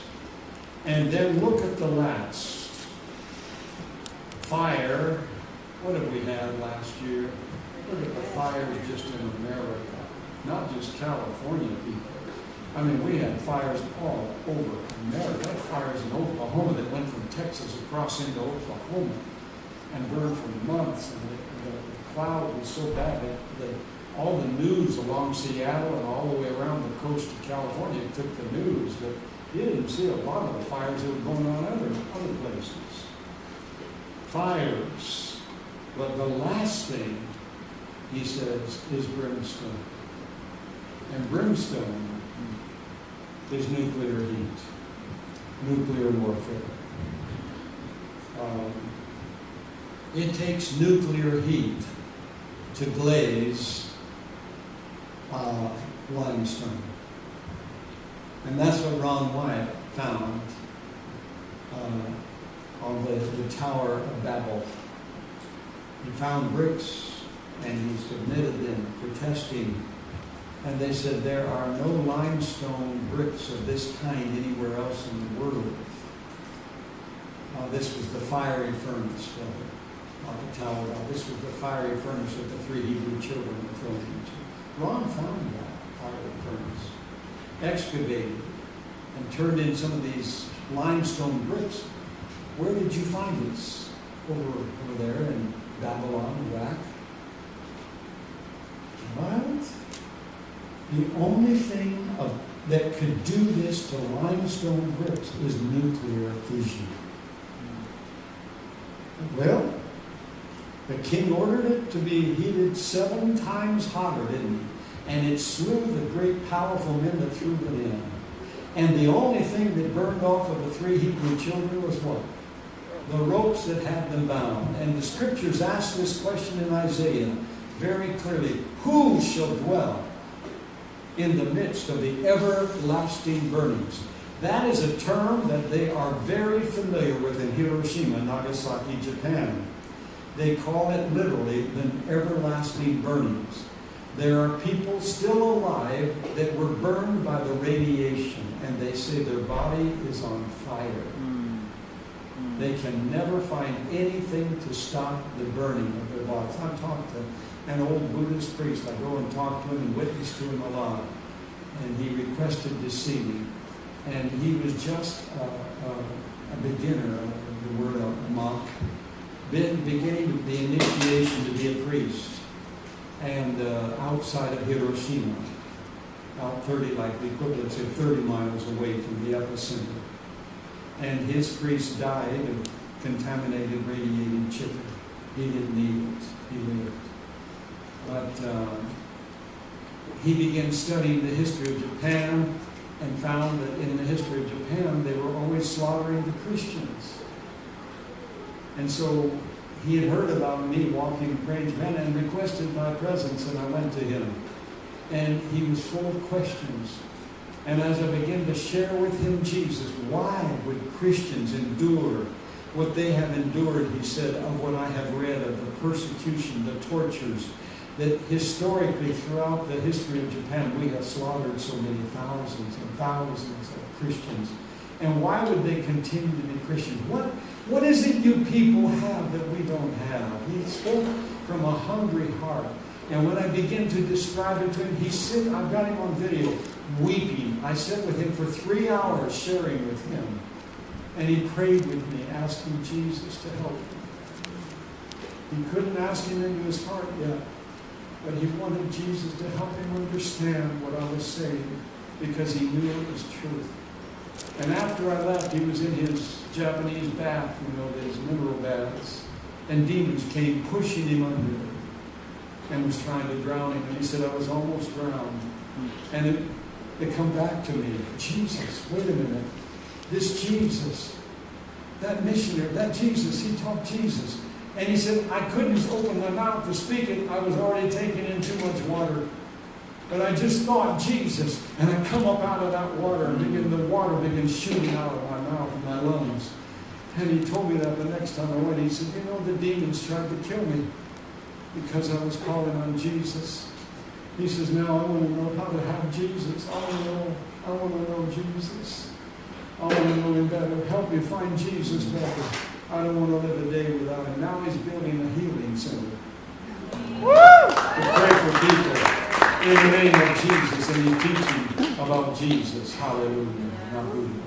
And then look at the last. Fire. What have we had last year? Look at the fires just in America. Not just California people. I mean, we had fires all over America. We had fires in Oklahoma that went from Texas across into Oklahoma and burned for months. And the cloud was so bad that all the news along Seattle and all the way around the coast of California took the news that you didn't see a lot of the fires that were going on other places. Fires. But the last thing, he says, is brimstone. And brimstone is nuclear heat, nuclear warfare. It takes nuclear heat to glaze limestone. And that's what Ron Wyatt found on the Tower of Babel. He found bricks and he submitted them for testing. And they said there are no limestone bricks of this kind anywhere else in the world. This was the fiery furnace. Not the Tower God. This was the fiery furnace that the 3 Hebrew children were thrown into. Ron found that fiery furnace, excavated, and turned in some of these limestone bricks. Where did you find this? Over there in Babylon, Iraq. What? The only thing that could do this to limestone bricks is nuclear fission. Well, the king ordered it to be heated 7 times hotter, didn't he? And it slew the great powerful men that threw them in. And the only thing that burned off of the 3 Hebrew children was what? The ropes that had them bound. And the scriptures ask this question in Isaiah very clearly. Who shall dwell in the midst of the everlasting burnings? That is a term that they are very familiar with in Hiroshima, Nagasaki, Japan. They call it literally the everlasting burnings. There are people still alive that were burned by the radiation, and they say their body is on fire. They can never find anything to stop the burning of their bodies. I've talked to an old Buddhist priest. I go and talk to him and witness to him a lot. And he requested to see me. And he was just a beginner, the word a monk, beginning the initiation to be a priest. And outside of Hiroshima, about 30, like the equivalent of 30 miles away from the epicenter. And his priest died of contaminated, radiated chicken. He didn't need it. He lived. But he began studying the history of Japan and found that in the history of Japan, they were always slaughtering the Christians. And so he had heard about me walking and praying to Japan and requested my presence, and I went to him. And he was full of questions. And as I began to share with him Jesus, why would Christians endure what they have endured, he said, of what I have read of the persecution, the tortures, that historically throughout the history of Japan, we have slaughtered so many thousands and thousands of Christians. And why would they continue to be Christians? What is it you people have that we don't have? He spoke from a hungry heart. And when I begin to describe it to him, I've got him on video, weeping. I sat with him for 3 hours sharing with him. And he prayed with me, asking Jesus to help him. He couldn't ask him into his heart yet, but he wanted Jesus to help him understand what I was saying, because he knew it was truth. And after I left, he was in his Japanese bath, his mineral baths, and demons came pushing him under and was trying to drown him. And he said, I was almost drowned. And it come back to me, Jesus, wait a minute. This Jesus, that missionary, that Jesus, he taught Jesus. And he said, I couldn't open my mouth to speak it. I was already taking in too much water. But I just thought Jesus, and I come up out of that water, and the water began shooting out of my mouth and my lungs. And he told me that the next time I went. He said, the demons tried to kill me because I was calling on Jesus. He says, now I want to know how to have Jesus. I want to know Jesus. I want to know him better. Help me find Jesus better. I don't want to live a day without him. Now he's building a healing center. To pray for people in the name of Jesus. And he's teaching about Jesus. Hallelujah. Hallelujah.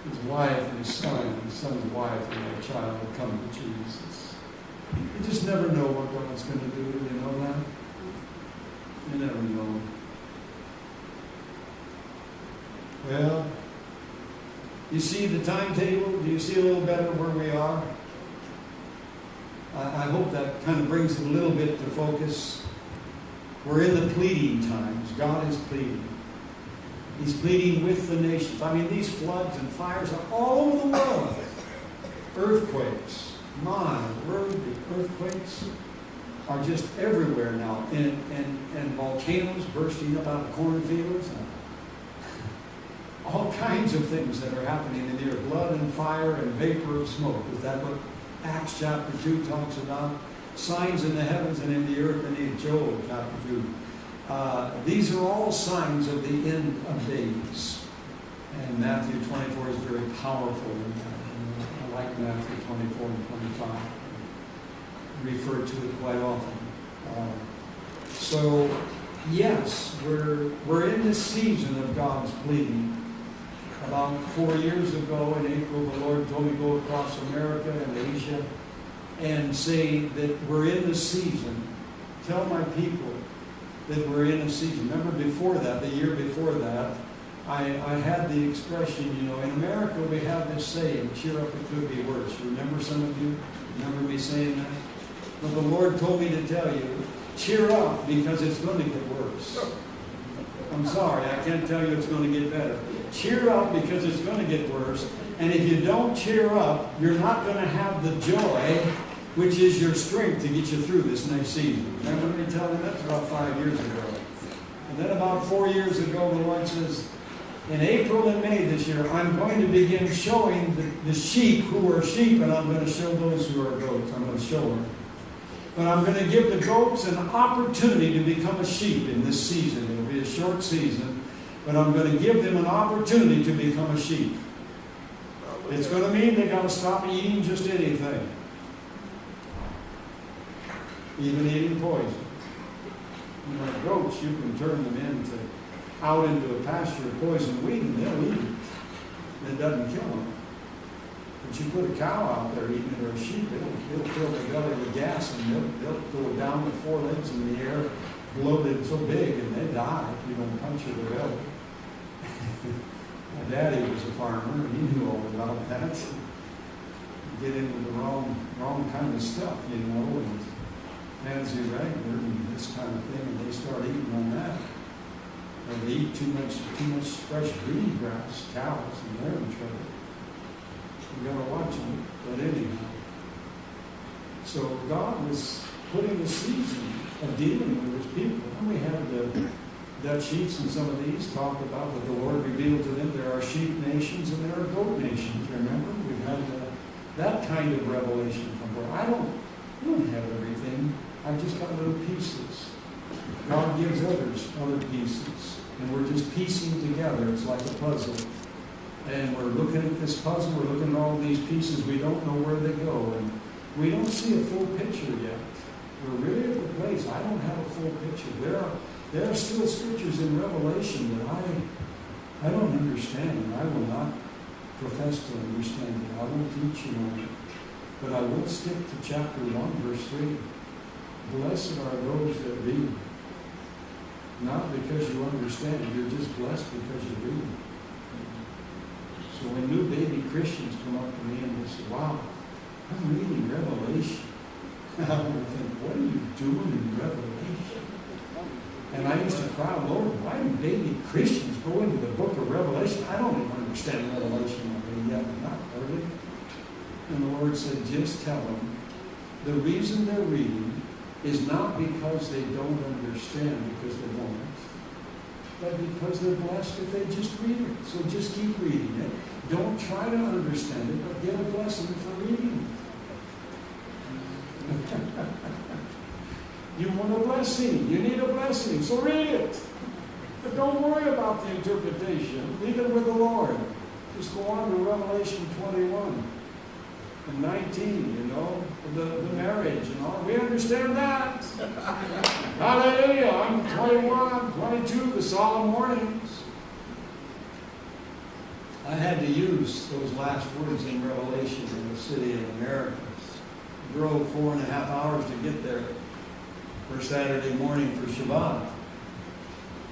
His wife and his son's wife and their child will come to Jesus. You just never know what God's going to do. You know that? You never know. Well, you see the timetable? Do you see a little better where we are? I hope that kind of brings it a little bit to focus. We're in the pleading times. God is pleading. He's pleading with the nations. I mean, these floods and fires are all over the world. Earthquakes. My word, the earthquakes are just everywhere now. And volcanoes bursting up out of cornfields. All kinds of things that are happening in the earth. Blood and fire and vapor of smoke. Is that what Acts chapter 2 talks about? Signs in the heavens and in the earth, and in Job chapter 2. These are all signs of the end of days. And Matthew 24 is very powerful in that. like Matthew 24 and 25. Refer to it quite often. So, yes, we're in this season of God's pleading. About 4 years ago in April, the Lord told me to go across America and Asia and say that we're in the season. Tell my people that we're in a season. Remember before that, the year before that, I had the expression, in America we have this saying, cheer up, it could be worse. Remember some of you? Remember me saying that? But the Lord told me to tell you, cheer up because it's going to get worse. I'm sorry, I can't tell you it's going to get better. Cheer up because it's going to get worse. And if you don't cheer up, you're not going to have the joy, which is your strength to get you through this next season. Remember me telling you that's about 5 years ago. And then about 4 years ago, the Lord says, in April and May this year, I'm going to begin showing the sheep who are sheep, and I'm going to show those who are goats. I'm going to show them. But I'm going to give the goats an opportunity to become a sheep in this season. It'll be a short season, but I'm going to give them an opportunity to become a sheep. It's going to mean they got to stop eating just anything, even eating poison. Goats, you can turn them out into a pasture of poison weed, and they'll eat it. It doesn't kill them. But you put a cow out there eating it, or a sheep, it'll fill their belly with gas, and they'll go down with 4 legs in the air, bloated so big, and they die if you don't puncture their belly. My daddy was a farmer, and he knew all about that. Get into the wrong kind of stuff, and fancy regular and this kind of thing, and they start eating on that. And they eat too much fresh green grass, cows, and they're in trouble. You got to watch them. But anyhow, so God was putting a season of dealing with His people. And we had the Dutch sheets and some of these talk about that the Lord revealed to them there are sheep nations and there are goat nations. Remember, we've had that kind of revelation from where I don't have everything. I've just got little pieces. God gives others other pieces. And we're just piecing together. It's like a puzzle. And we're looking at this puzzle. We're looking at all these pieces. We don't know where they go. And we don't see a full picture yet. We're really at the place. I don't have a full picture. There are still scriptures in Revelation that I don't understand. And I will not profess to understand it. I won't teach you on it. But I will stick to chapter 1, verse 3. Blessed are those that read. Not because you understand, you're just blessed because you read. So when new baby Christians come up to me and they say, wow, I'm reading Revelation. I would think, what are you doing in Revelation? And I used to cry, Lord, why do baby Christians go into the book of Revelation? I don't even understand Revelation already yet, not early. And the Lord said, just tell them the reason they're reading is not because they don't understand, because they won't, but because they're blessed if they just read it. So just keep reading it. Don't try to understand it, but get a blessing for reading it. You want a blessing. You need a blessing. So read it. But don't worry about the interpretation. Leave it with the Lord. Just go on to Revelation 21. And 19, the marriage and all. We understand that. Hallelujah. I'm 21, 22, the solemn warnings. I had to use those last words in Revelation in the city of America. I drove 4.5 hours to get there for Saturday morning for Shabbat.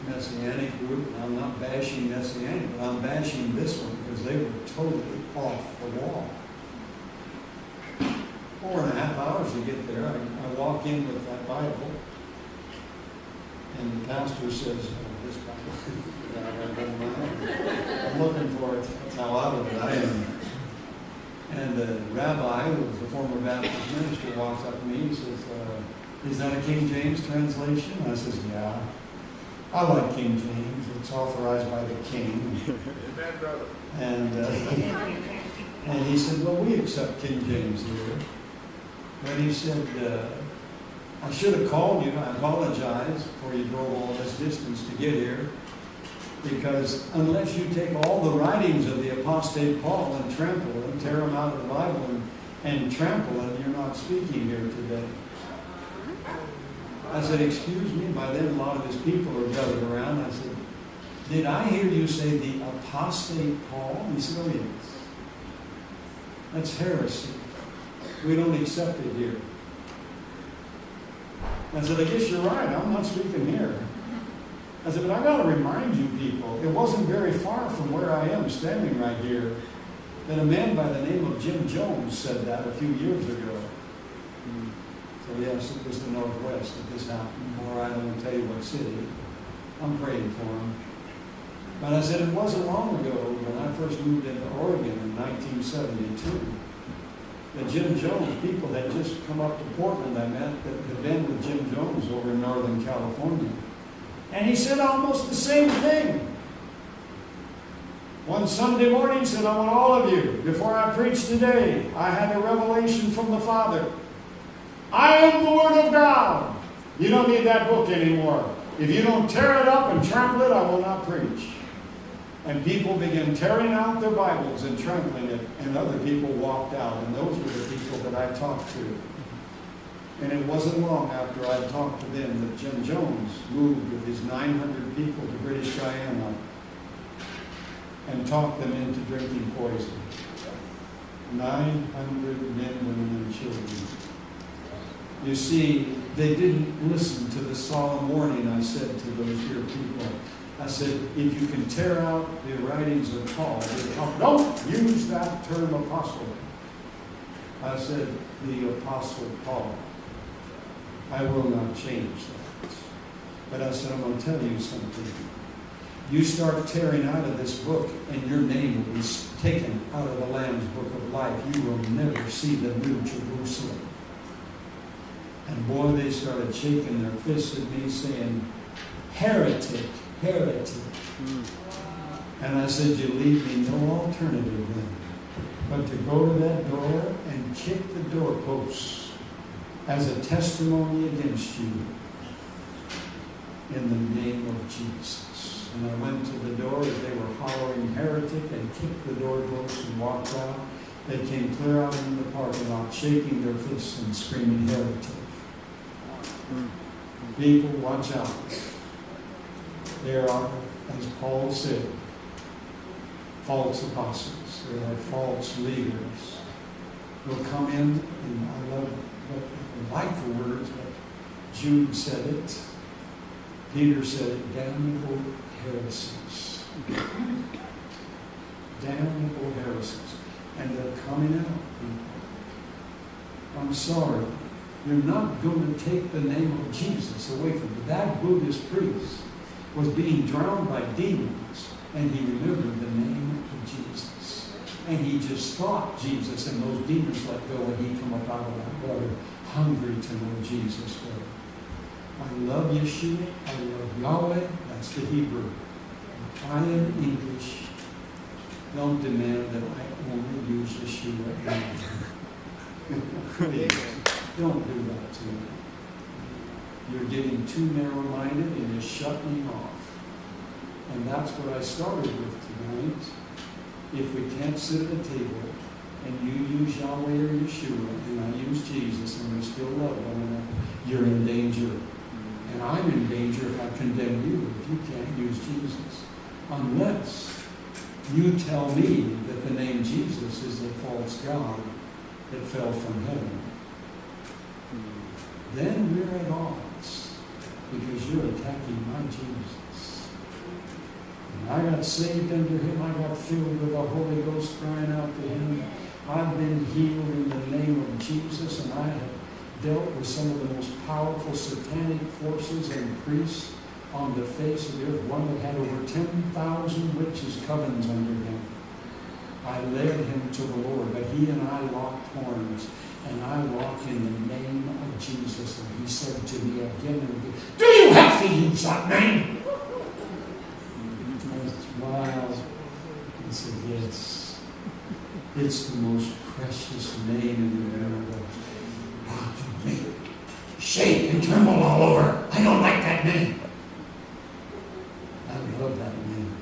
Messianic group. I'm not bashing Messianic, but I'm bashing this one because they were totally off the wall. 4.5 hours to get there. I walk in with that Bible, and the pastor says, oh, this Bible. I'm looking for it. That's how out of it I am. And the rabbi, who was a former Baptist minister, walks up to me and says, is that a King James translation? I says, yeah. I like King James. It's authorized by the king. Amen, brother. And he said, well, we accept King James here. But he said, I should have called you. I apologize for you drove all this distance to get here. Because unless you take all the writings of the apostate Paul and trample them tear them out of the Bible and trample it, you're not speaking here today. I said, excuse me. By then, a lot of his people are gathered around. I said, did I hear you say the apostate Paul? He said, oh, yes. That's heresy. We don't accept it here. I said, I guess you're right. I'm not speaking here. I said, but I got to remind you people, it wasn't very far from where I am standing right here that a man by the name of Jim Jones said that a few years ago. So yes, it was the Northwest that this happened, or I don't want to tell you what city. I'm praying for him. But I said, it wasn't long ago when I first moved into Oregon in 1972 that Jim Jones, people had just come up to Portland, I met, that had been with Jim Jones over in Northern California. And he said almost the same thing. One Sunday morning he said, I want all of you, before I preach today, I had a revelation from the Father. I am the Word of God. You don't need that book anymore. If you don't tear it up and trample it, I will not preach. And people began tearing out their Bibles and trampling it, and other people walked out. And those were the people that I talked to. And it wasn't long after I talked to them that Jim Jones moved with his 900 people to British Guyana and talked them into drinking poison. 900 men, women, and children. You see, they didn't listen to the solemn warning I said to those dear people. I said, if you can tear out the writings of Paul, don't use that term apostle. I said, the apostle Paul. I will not change that. But I said, I'm going to tell you something. You start tearing out of this book, and your name will be taken out of the Lamb's book of life. You will never see the new Jerusalem. And boy, they started shaking their fists at me, saying, heretic, heretic. And I said, you leave me no alternative then but to go to that door and kick the doorposts as a testimony against you in the name of Jesus. And I went to the door as they were hollering heretic and kicked the doorposts and walked out. They came clear out into the parking lot, shaking their fists and screaming heretic. People, watch out. There are, as Paul said, false apostles. There are false leaders. Will come in, and I like the words, but Jude said it. Peter said it, damnable heresies. Damnable heresies. And they're coming out, people. I'm sorry. You're not going to take the name of Jesus away from you. That Buddhist priest was being drowned by demons, and he remembered the name of Jesus. And he just thought Jesus, and those demons let go, and he come up out of that water, hungry to know Jesus better. I love Yeshua. I love Yahweh. That's the Hebrew. I am English. Don't demand that I only use Yeshua. Please, don't do that to me. You're getting too narrow-minded and you're shutting me off. And that's what I started with tonight. If we can't sit at a table and you use Yahweh or Yeshua and I use Jesus and we still love one another, you're in danger. And I'm in danger if I condemn you if you can't use Jesus. Unless you tell me that the name Jesus is a false God that fell from heaven. Then we're at odds because you're attacking my Jesus. And I got saved under him. I got filled with the Holy Ghost crying out to him. I've been healed in the name of Jesus, and I have dealt with some of the most powerful satanic forces and priests on the face of the earth. One that had over 10,000 witches' covens under him. I led him to the Lord, but he and I locked horns. And I walk in the name of Jesus. And he said to me again and again, do you have to use that name? I smiled and said, yes. It's the most precious name in the universe. How to make it shake and tremble all over. I don't like that name. I love that name.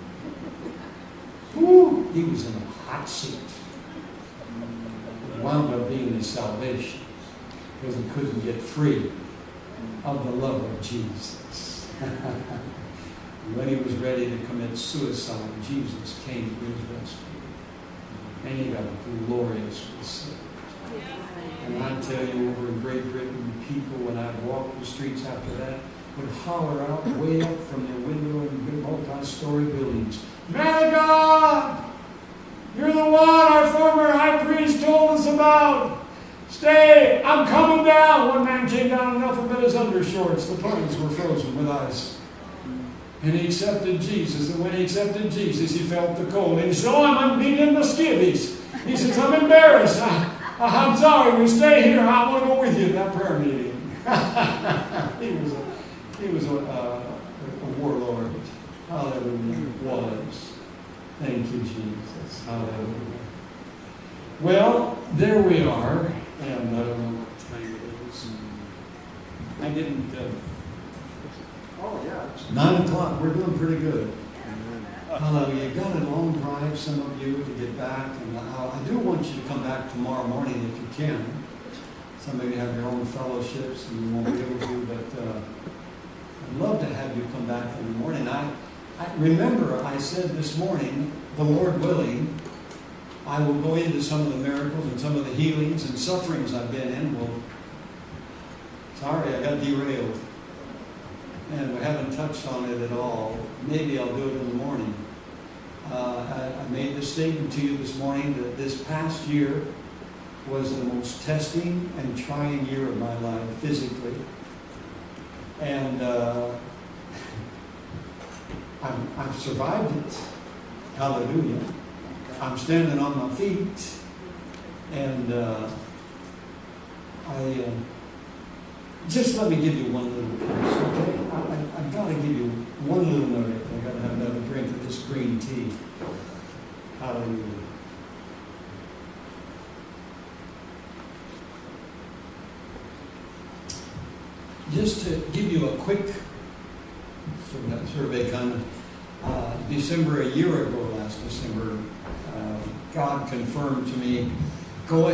Woo! He was in a hot seat. because he couldn't get free of the love of Jesus. When he was ready to commit suicide, Jesus came to his rescue. And he got gloriously saved. And I tell you, over in Great Britain, people, when I'd walk the streets after that, would holler out way up from their window in big multi-story buildings, "Man of God! You're the one our former high priest told us about. Stay, I'm coming down." One man came down enough but his undershorts. The plains were frozen with ice. And he accepted Jesus. And when he accepted Jesus, he felt the cold. And he said, "Oh, I'm beating the skivvies." He says, "I'm embarrassed. I'm sorry. We stay here. I want to go with you to that prayer meeting." he was a warlord. Hallelujah. Was. Thank you, Jesus. Hallelujah. Well, there we are. And I don't know what time it is. I didn't... oh, yeah. It's 9 o'clock. We're doing pretty good. Hallelujah. You've got a long drive, some of you, to get back. And I do want you to come back tomorrow morning if you can. Some of you have your own fellowships and you won't be able to, but I'd love to have you come back in the morning. I remember I said this morning, the Lord willing, I will go into some of the miracles and some of the healings and sufferings I've been in. Well, sorry, I got derailed. And we haven't touched on it at all. Maybe I'll do it in the morning. I made the statement to you this morning that this past year was the most testing and trying year of my life physically. And I've survived it. Hallelujah. I'm standing on my feet. And just let me give you one little piece, okay? I've got to give you one little nugget. I've got to have another drink of this green tea. Hallelujah. Just to give you a quick survey kind of, December, a year ago, last December, God confirmed to me, go ahead.